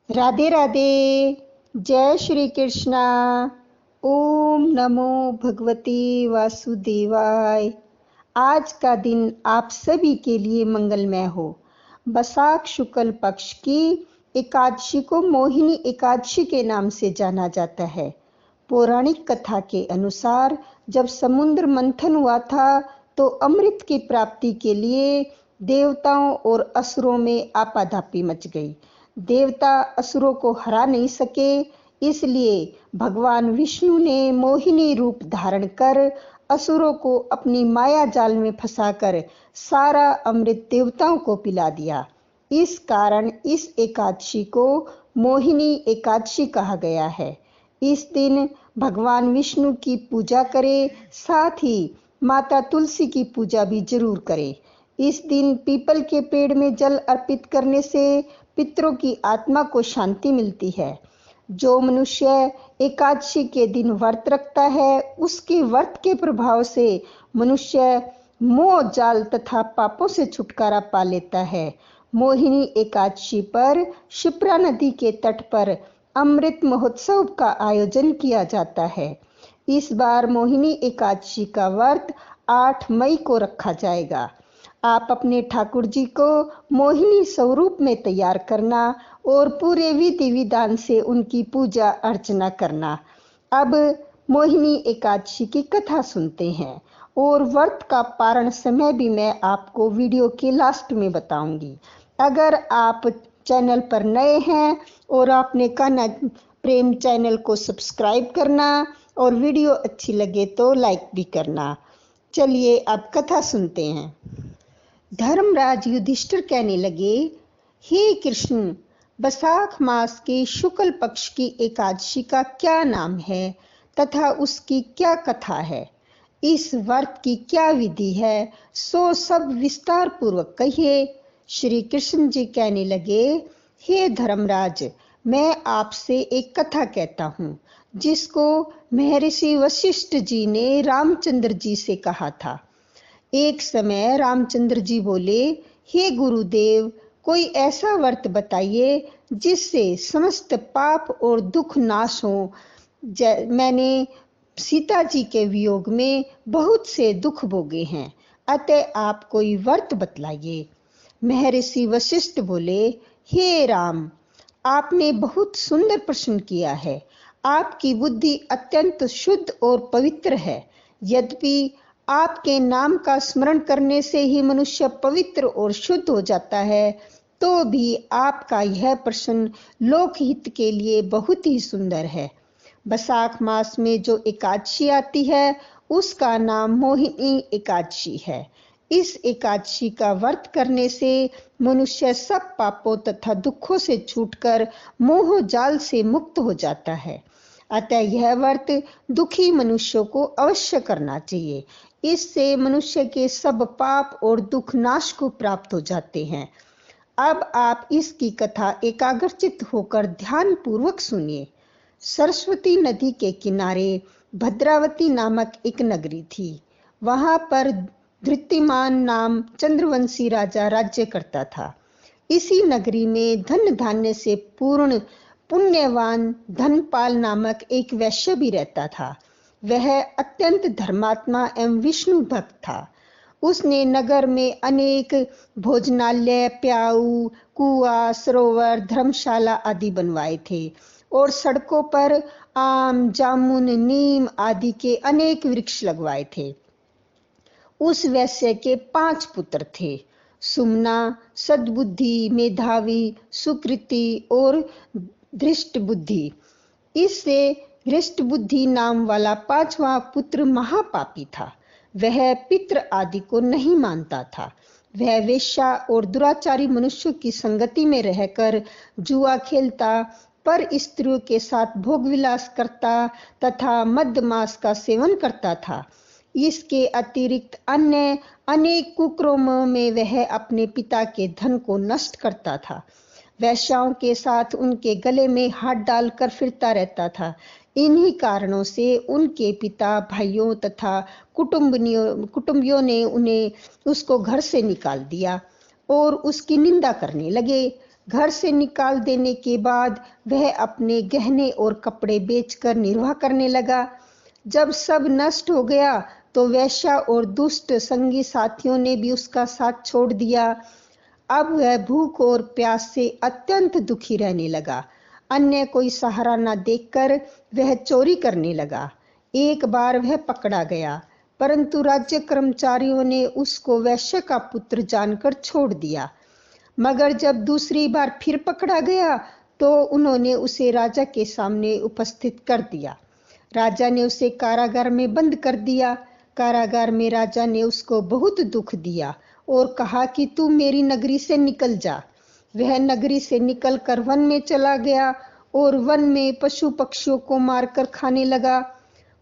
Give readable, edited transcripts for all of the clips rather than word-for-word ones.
राधे राधे। जय श्री कृष्णा। ओम नमो भगवती वासुदेवाय। आज का दिन आप सभी के लिए मंगलमय हो। वैशाख शुक्ल पक्ष की एकादशी को मोहिनी एकादशी के नाम से जाना जाता है। पौराणिक कथा के अनुसार जब समुद्र मंथन हुआ था तो अमृत की प्राप्ति के लिए देवताओं और असुरों में आपाधापी मच गई। देवता असुरों को हरा नहीं सके, इसलिए भगवान विष्णु ने मोहिनी रूप धारण कर असुरों को अपनी माया जाल में फंसाकर सारा अमृत देवताओं को पिला दिया। इस कारण इस एकादशी को मोहिनी एकादशी कहा गया है। इस दिन भगवान विष्णु की पूजा करें, साथ ही माता तुलसी की पूजा भी जरूर करें। इस दिन पीपल के पेड़ में जल अर्पित करने से पितरों की आत्मा को शांति मिलती है। जो मनुष्य एकादशी के दिन व्रत रखता है, उसके व्रत के प्रभाव से मनुष्य मोह जाल तथा पापों से छुटकारा पा लेता है। मोहिनी एकादशी पर शिप्रा नदी के तट पर अमृत महोत्सव का आयोजन किया जाता है। इस बार मोहिनी एकादशी का व्रत 8 मई को रखा जाएगा। आप अपने ठाकुर जी को मोहिनी स्वरूप में तैयार करना और पूरे विधि विधान से उनकी पूजा अर्चना करना। अब मोहिनी एकादशी की कथा सुनते हैं और व्रत का पारण समय भी मैं आपको वीडियो के लास्ट में बताऊंगी। अगर आप चैनल पर नए हैं और आपने कान्हा प्रेम चैनल को सब्सक्राइब करना और वीडियो अच्छी लगे तो लाइक भी करना। चलिए अब कथा सुनते हैं। धर्मराज युधिष्ठिर कहने लगे, हे कृष्ण, वैशाख मास के शुक्ल पक्ष की एकादशी का क्या नाम है तथा उसकी क्या कथा है? इस व्रत की क्या विधि है, सो सब विस्तार पूर्वक कहिए। श्री कृष्ण जी कहने लगे, हे धर्मराज, मैं आपसे एक कथा कहता हूँ जिसको महर्षि वशिष्ठ जी ने रामचंद्र जी से कहा था। एक समय रामचंद्र जी बोले, हे गुरुदेव, कोई ऐसा व्रत बताइए जिससे समस्त पाप और दुख नाश हो। मैंने सीता जी के वियोग में बहुत से दुख भोगे हैं, अतः आप कोई व्रत बतलाइए। महर्षि वशिष्ठ बोले, हे राम, आपने बहुत सुंदर प्रश्न किया है। आपकी बुद्धि अत्यंत शुद्ध और पवित्र है। यद्यपि आपके नाम का स्मरण करने से ही मनुष्य पवित्र और शुद्ध हो जाता है, तो भी आपका यह प्रश्न लोकहित के लिए बहुत ही सुंदर है। वैशाख मास में जो एकादशी आती है उसका नाम मोहिनी एकादशी है। इस एकादशी का व्रत करने से मनुष्य सब पापों तथा दुखों से छूटकर मोह जाल से मुक्त हो जाता है। अतः यह व्रत दुखी मनुष्यों को अवश्य करना चाहिए। इससे मनुष्य के सब पाप और दुख नाश को प्राप्त हो जाते हैं। अब आप इसकी कथा एकाग्रचित होकर ध्यान पूर्वक सुनिए। सरस्वती नदी के किनारे भद्रावती नामक एक नगरी थी। वहां पर धृतिमान नाम चंद्रवंशी राजा राज्य करता था। इसी नगरी में धन धान्य से पूर्ण पुण्यवान धनपाल नामक एक वैश्य भी रहता था। वह अत्यंत धर्मात्मा एवं विष्णु भक्त था। उसने नगर में अनेक भोजनालय, प्याऊ, कुआं, सरोवर, धर्मशाला आदि बनवाए थे और सड़कों पर आम, जामुन, नीम आदि के अनेक वृक्ष लगवाए थे। उस वैश्य के 5 पुत्र थे, सुमना, सद्बुद्धि, मेधावी, सुकृति और धृष्ट बुद्धि। इससे धृष्ट बुद्धि नाम वाला 5वां पुत्र महापापी था। वह पितृ आदि को नहीं मानता था। वह वेश्या और दुराचारी मनुष्यों की संगति में रहकर जुआ खेलता, पर स्त्रियों के साथ भोग विलास करता तथा मद्यमास का सेवन करता था। इसके अतिरिक्त अन्य अनेक कुकर्मों में वह अपने पिता के धन को नष्ट करता था। वैश्याओं के साथ उनके गले में हाथ डालकर फिरता रहता था। इन्हीं कारणों से उनके पिता, भाइयों तथा कुटुंबियों ने उसको घर से निकाल दिया और उसकी निंदा करने लगे। घर से निकाल देने के बाद वह अपने गहने और कपड़े बेचकर निर्वाह करने लगा। जब सब नष्ट हो गया तो वेश्या और दुष्ट संगी साथियों ने भी उसका साथ छोड़ दिया। अब वह भूख और प्यास से अत्यंत दुखी रहने लगा। अन्य कोई सहारा न देखकर वह चोरी करने लगा। एक बार वह पकड़ा गया, परंतु राज्य कर्मचारियों ने उसको वैश्य का पुत्र जानकर छोड़ दिया। मगर जब दूसरी बार फिर पकड़ा गया तो उन्होंने उसे राजा के सामने उपस्थित कर दिया। राजा ने उसे कारागार में बंद कर दिया। कारागार में राजा ने उसको बहुत दुख दिया और कहा कि तू मेरी नगरी से निकल जा। वह नगरी से निकलकर वन में चला गया और वन में पशु पक्षियों को मारकर खाने लगा।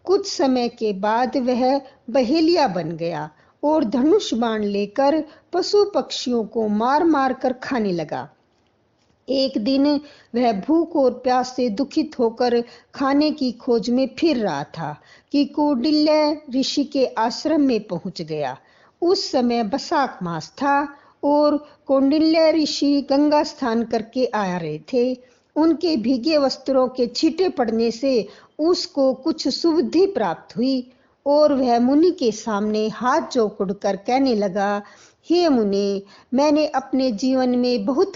कुछ समय के बाद वह बहेलिया बन गया और धनुष बाण लेकर पशु पक्षियों को मार मार कर खाने लगा। एक दिन वह भूख और प्यास से दुखित होकर खाने की खोज में फिर रहा था कि कौंडिल्य ऋषि के आश्रम में पहुंच गया। उस समय वैशाख मास था और कौंडिल्य ऋषि गंगा स्नान करके आ रहे थे। उनके भीगे वस्त्रों के छींटे पड़ने से उसको कुछ सुबुद्धि प्राप्त हुई और वह मुनि के सामने हाथ जोड़कर कहने लगा, हे मुनि, मैंने अपने जीवन में बहुत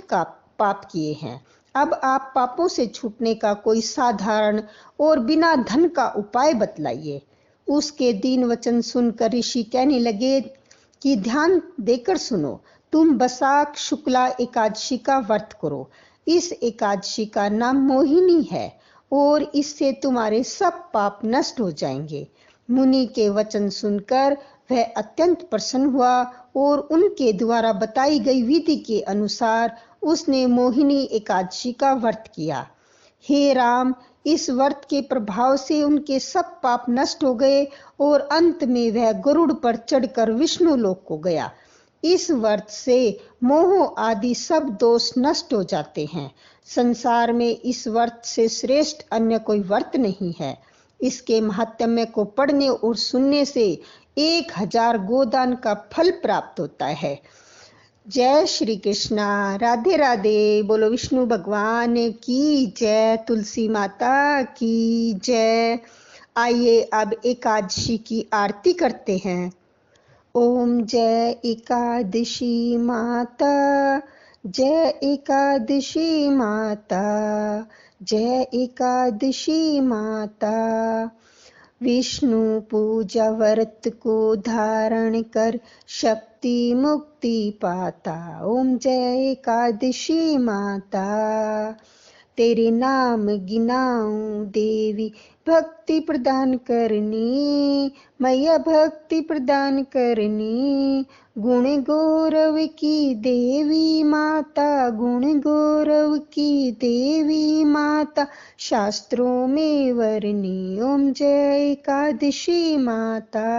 पाप किए हैं। अब आप पापों से छूटने का कोई साधारण और बिना धन का उपाय बतलाइए। उसके दीन वचन सुनकर ऋषि कहने लगे कि ध्यान देकर सुनो, तुम वैशाख शुक्ला एकादशी का व्रत करो। इस एकादशी का नाम मोहिनी है और इससे तुम्हारे सब पाप नष्ट हो जाएंगे। मुनि के वचन सुनकर वह अत्यंत प्रसन्न हुआ और उनके द्वारा बताई गई विधि के अनुसार उसने मोहिनी एकादशी का व्रत किया। हे राम, इस व्रत के प्रभाव से उनके सब पाप नष्ट हो गए और अंत में वह गरुड़ पर चढ़कर विष्णु लोक को गया। इस व्रत से मोह आदि सब दोष नष्ट हो जाते हैं। संसार में इस व्रत से श्रेष्ठ अन्य कोई व्रत नहीं है। इसके महात्म्य को पढ़ने और सुनने से 1000 गोदान का फल प्राप्त होता है। जय श्री कृष्णा। राधे राधे। बोलो विष्णु भगवान की जय, तुलसी माता की जय। आइए अब एकादशी की आरती करते हैं। ओम जय एकादशी माता, जय एकादशी माता, जय एकादशी माता। विष्णु पूजा व्रत को धारण कर शक्ति मुक्ति पाता। ओम जय एकादशी माता। तेरे नाम गिनाऊं देवी, भक्ति प्रदान करनी, मैया भक्ति प्रदान करनी। गुण गौरव की देवी माता, गुण गौरव की देवी माता, शास्त्रों में वर्णी। ओम जय एकादशी माता।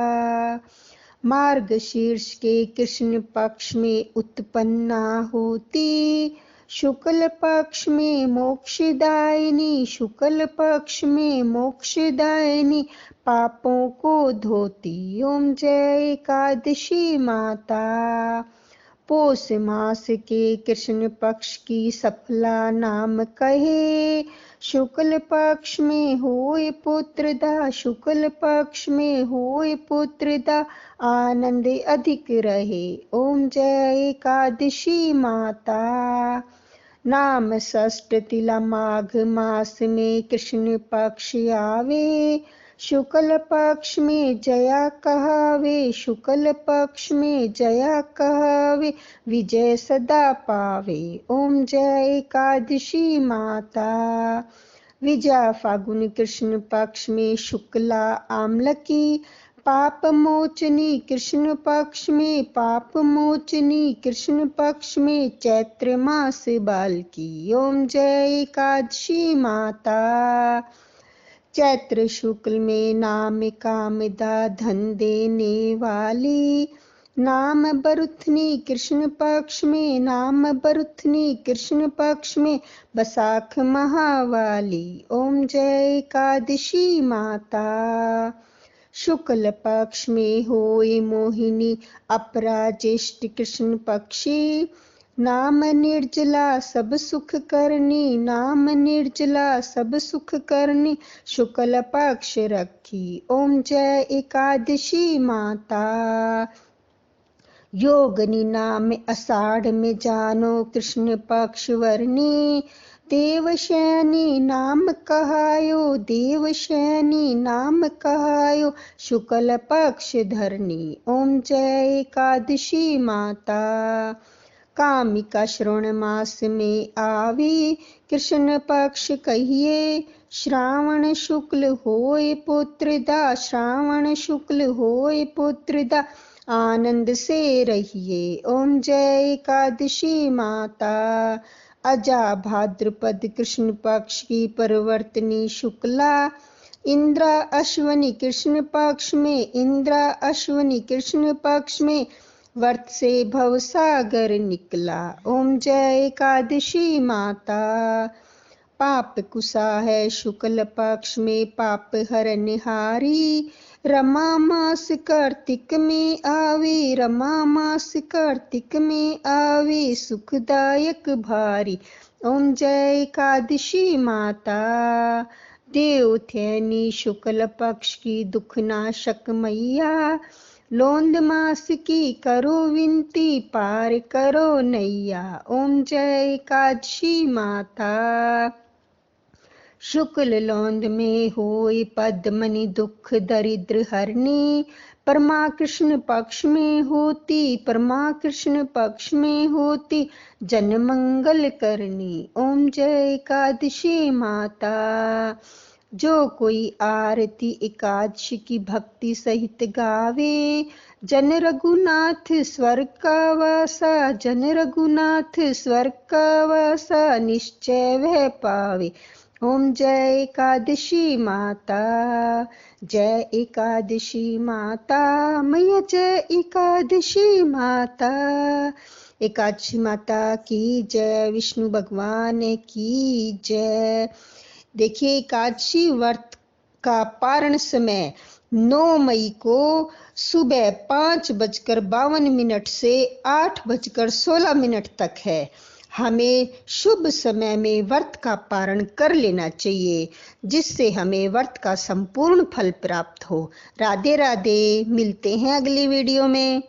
मार्गशीर्ष के कृष्ण पक्ष में उत्पन्ना होती, शुक्ल पक्ष में मोक्षदायिनी, शुक्ल पक्ष में मोक्षदायिनी, पापों को धोती। ओम जय एकादशी माता। पौष मास के कृष्ण पक्ष की सफला नाम कहे, शुक्ल पक्ष में होए पुत्रदा, शुक्ल पक्ष में होए पुत्रदा, आनंद अधिक रहे। ओम जय एकादशी माता। नाम षष्ठ तिला माघ मास में कृष्ण पक्ष आवे, शुक्ल पक्ष में जया कहावे, शुक्ल पक्ष में जया कहावे, विजय सदा पावे। ओम जय एकादशी माता। विजया फागुन कृष्ण पक्ष में शुक्ला आमलकी, पाप मोचनी कृष्ण पक्ष में, पाप मोचनी कृष्ण पक्ष में, चैत्र मास बाल की। ओम जय एकादशी माता। चैत्र शुक्ल में नाम कामदा धन देने वाली, नाम बरुथनी कृष्ण पक्ष में, नाम बरुथनी कृष्ण पक्ष में, वैशाख महावाली। ओम जय एकादशी माता। शुक्ल पक्ष में होए मोहिनी अपराजेष्ट कृष्ण पक्षी, नाम निर्जला सब सुख करनी, नाम निर्जला सब सुख करनी, शुक्ल पक्ष रखी ओम जय एकादशी माता। योगनी नाम आषाढ़ में जानो, कृष्ण पक्ष वर्णी, देवशयनी नाम कहायो, देवशयनी नाम कहायो, शुक्ल पक्ष धरनी ओम जय एकादशी माता। कामिका श्रवण मास में आवी, कृष्ण पक्ष कहिए, श्रावण शुक्ल होय पुत्रदा, श्रावण शुक्ल होय पुत्रदा, आनंद से रहिए ओम जय एकादशी माता। अजा भाद्रपद कृष्ण पक्ष की परिवर्तनी शुक्ला, इंद्रा अश्वनी कृष्ण पक्ष में, इंद्रा अश्वनी कृष्ण पक्ष में, व्रत से भवसागर निकला ओम जय एकादशी माता। पाप कुसा है शुक्ल पक्ष में, पाप हरनिहारी, रमा मास कार्तिक में आवे, रमा मास कार्तिक में आवे, सुखदायक भारी ओम जय एकादशी माता। देवथैनी शुक्ल पक्ष की दुखनाशक मैया, लोंद मास की करो विनती, पार करो नैया ओम जय एकादशी माता। शुक्ल लोंद में होय पद्मनि दुख दरिद्र हरनी, परमा कृष्ण पक्ष में होती, परमा कृष्ण पक्ष में होती, जन मंगल करनी ओम जय एकादशी माता। जो कोई आरती एकादशी की भक्ति सहित गावे, जन रघुनाथ स्वर्ग का वासा, जन रघुनाथ स्वर्ग का वासा, निश्चय वह पावे ओम जय एकादशी माता। जय एकादशी माता, मैया जय एकादशी माता। एकादशी माता की जय, विष्णु भगवान की जय। देखिए एकादशी व्रत का पारण समय 9 मई को सुबह 5:52 से 8:16 तक है। हमें शुभ समय में व्रत का पारण कर लेना चाहिए, जिससे हमें व्रत का संपूर्ण फल प्राप्त हो। राधे राधे, मिलते हैं अगली वीडियो में।